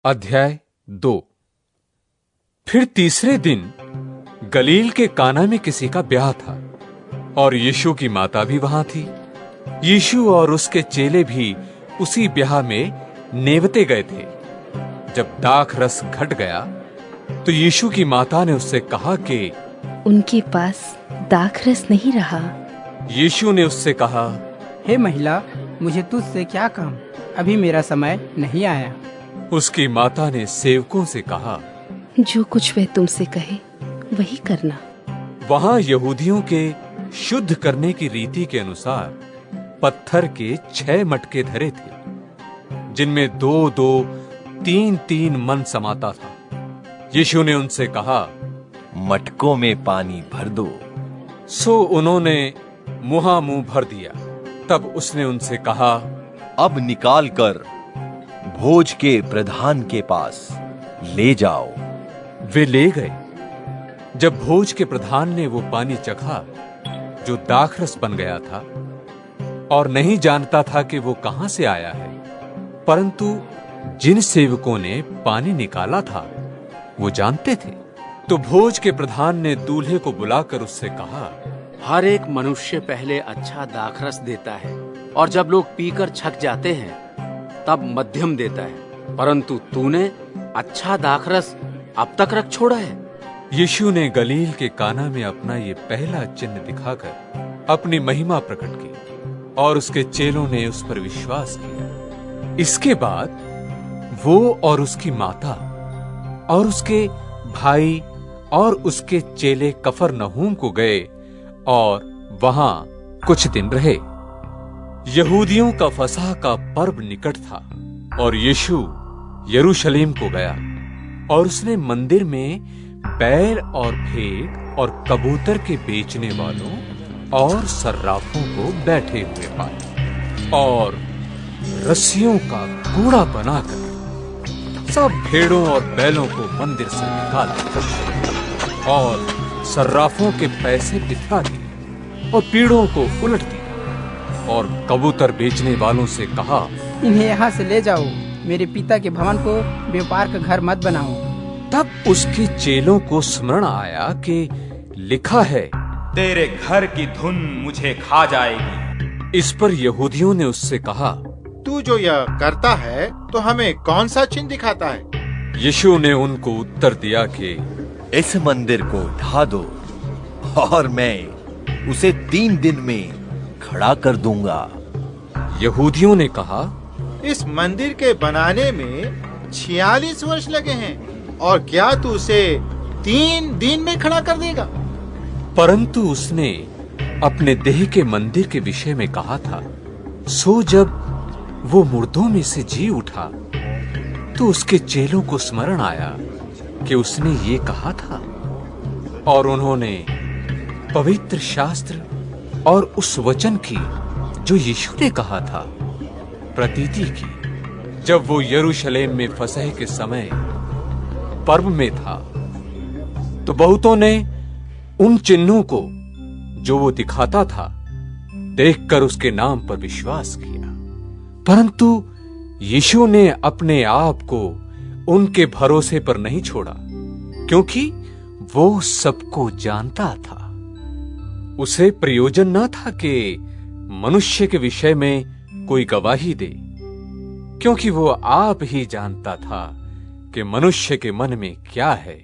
अध्याय 2। फिर तीसरे दिन गलील के काना में किसी का ब्याह था और यीशु की माता भी वहां थी। यीशु और उसके चेले भी उसी ब्याह में नेवते गए थे। जब दाख रस घट गया तो यीशु की माता ने उससे कहा कि उनके पास दाख रस नहीं रहा। यीशु ने उससे कहा, हे महिला, मुझे तुझसे क्या काम, अभी मेरा समय नहीं आया। उसकी माता ने सेवकों से कहा, जो कुछ वह तुमसे कहे वही करना। वहां यहूदियों के शुद्ध करने की रीति के अनुसार पत्थर के 6 मटके धरे थे, जिनमें 2-2, 3-3 मन समाता था। यीशु ने उनसे कहा, मटकों में पानी भर दो। सो उन्होंने मुंह भर दिया। तब उसने उनसे कहा, अब निकाल कर भोज के प्रधान के पास ले जाओ। वे ले गए। जब भोज के प्रधान ने वो पानी चखा जो दाखरस बन गया था और नहीं जानता था कि वो कहां से आया है, परंतु जिन सेवकों ने पानी निकाला था वो जानते थे, तो भोज के प्रधान ने दूल्हे को बुलाकर उससे कहा, हर एक मनुष्य पहले अच्छा दाखरस देता है और जब लोग पीकर छक जाते हैं तब मध्यम देता है, परंतु तूने अच्छा दाखरस अब तक रख छोड़ा है। यीशु ने गलील के काना में अपना ये पहला चिन्ह दिखाकर अपनी महिमा प्रकट की और उसके चेलों ने उस पर विश्वास किया। इसके बाद वो और उसकी माता और उसके भाई और उसके चेले कफरनहूम को गए और वहां कुछ दिन रहे। यहूदियों का फसह का पर्व निकट था और यीशु यरूशलेम को गया और उसने मंदिर में बैल और भेड़ और कबूतर के बेचने वालों और सर्राफों को बैठे हुए पाए और रस्सियों का कूड़ा बनाकर सब भेड़ों और बैलों को मंदिर से निकाला और सर्राफों के पैसे बिठा दिए और पीड़ों को उलट दिया और कबूतर बेचने वालों से कहा, इन्हें यहाँ से ले जाओ, मेरे पिता के भवन को व्यापार का घर मत बनाओ। तब उसके चेलों को स्मरण आया कि लिखा है, तेरे घर की धुन मुझे खा जाएगी। इस पर यहूदियों ने उससे कहा, तू जो यह करता है तो हमें कौन सा चिन्ह दिखाता है? यीशु ने उनको उत्तर दिया कि इस मंदिर को ढा दो और मैं उसे 3 दिन में खड़ा कर दूंगा। यहूदियों ने कहा, इस मंदिर के बनाने में 46 वर्ष लगे हैं और क्या तू उसे 3 दिन में खड़ा कर देगा? परंतु उसने अपने देह के मंदिर के विषय में कहा था। सो जब वो मुर्दों में से जी उठा तो उसके चेलों को स्मरण आया कि उसने ये कहा था और उन्होंने पवित्र शास्त्र और उस वचन की जो यीशु ने कहा था प्रतीति की। जब वो यरूशलेम में फसह के समय पर्व में था तो बहुतों ने उन चिन्हों को जो वो दिखाता था देखकर उसके नाम पर विश्वास किया, परंतु यीशु ने अपने आप को उनके भरोसे पर नहीं छोड़ा, क्योंकि वो सबको जानता था। उसे प्रयोजन न था कि मनुष्य के विषय में कोई गवाही दे, क्योंकि वो आप ही जानता था कि मनुष्य के मन में क्या है।